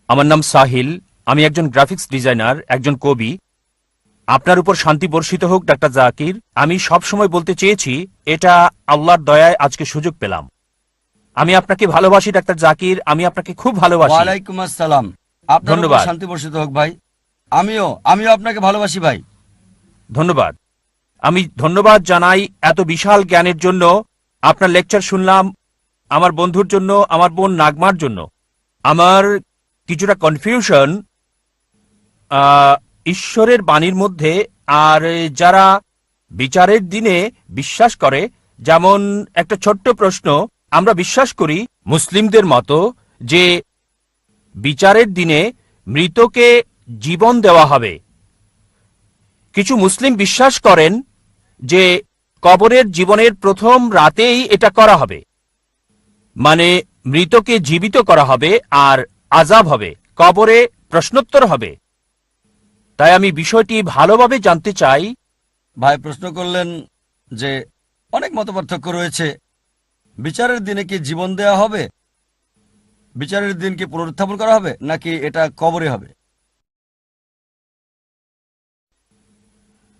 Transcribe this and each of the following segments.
আমার নাম সাহিল। আমি একজন গ্রাফিক্স ডিজাইনার, একজন কবি। আপনার উপর শান্তি বর্ষিত হোক ডাক্তার জাকির। আমি সব সময় বলতে চেয়েছি, এটা আল্লাহর দয়ায় আজকে সুযোগ পেলাম। আমি আপনাকে ভালোবাসি ডাক্তার জাকির, আমি আপনাকে খুব ভালোবাসি। ওয়ালাইকুম আসসালাম। আপনার উপর ধন্যবাদ। শান্তি বর্ষিত হোক ভাই। আমিও আপনাকে ভালোবাসি ভাই। ধন্যবাদ। আমি ধন্যবাদ জানাই এত বিশাল জ্ঞানের জন্য। আপনার লেকচার শুনলাম আমার বন্ধুর জন্য, আমার বোন নাগমার জন্য। আমার কিছুটা কনফিউশন ঈশ্বরের বাণীর মধ্যে, আর যারা বিচারের দিনে বিশ্বাস করে, যেমন একটা ছোট্ট প্রশ্ন। আমরা বিশ্বাস করি মুসলিমদের মতো যে বিচারের দিনে মৃতকে জীবন দেওয়া হবে। কিছু মুসলিম বিশ্বাস করেন যে কবরের জীবনের প্রথম রাতেই এটা করা হবে, মানে মৃতকে জীবিত করা হবে আর আযাব হবে, কবরে প্রশ্নোত্তর হবে। তাই আমি বিষয়টি ভালোভাবে জানতে চাই। ভাই প্রশ্ন করলেন যে অনেক মতপার্থক্য রয়েছে, বিচারের দিনে কি জীবন দেওয়া হবে, বিচারের দিন কি পুনরুত্থাপন করা হবে, নাকি এটা কবরে হবে।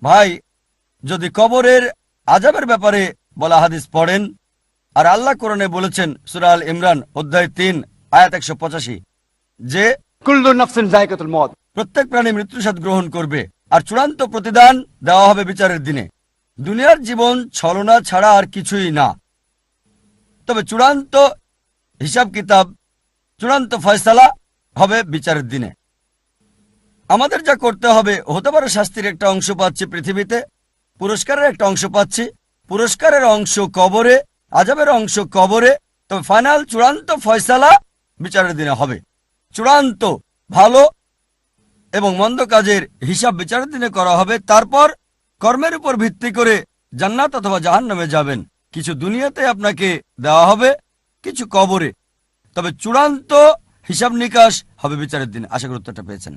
ভাই যদি কবরের আযাবের ব্যাপারে বলা হাদিস পড়েন, আর আল্লাহ কোরআনে বলেছেন সূরা আল ইমরান অধ্যায় 3 আয়াত 185 যে কুল্লু নাফসিন যায়কাতুল মউত, প্রত্যেক প্রাণী মৃত্যুর স্বাদ গ্রহণ করবে, আর চূড়ান্ত প্রতিদান দেওয়া হবে বিচারের দিনে। দুনিয়ার জীবন ছলনা ছাড়া আর কিছুই না। তবে চূড়ান্ত হিসাব কিতাব, চূড়ান্ত ফয়সালা হবে বিচারের দিনে। আমাদের যা করতে হবে, হতে পারে শাস্তির একটা অংশ পাচ্ছি পৃথিবীতে, পুরস্কারের একটা অংশ পাচ্ছি, পুরস্কারের অংশ কবরে, আযাবের অংশ কবরে। তবে ফাইনাল চূড়ান্ত ফয়সালা বিচারের দিনে হবে। চূড়ান্ত ভালো এবং মন্দ কাজের হিসাব বিচারের দিনে করা হবে। তারপর কর্মের উপর ভিত্তি করে জান্নাত অথবা জাহান্নামে যাবেন। কিছু দুনিয়াতে আপনাকে দেওয়া হবে, কিছু কবরে। তবে চূড়ান্ত হিসাব নিকাশ হবে বিচারের দিনে। আশা করি উত্তরটা পেয়েছেন।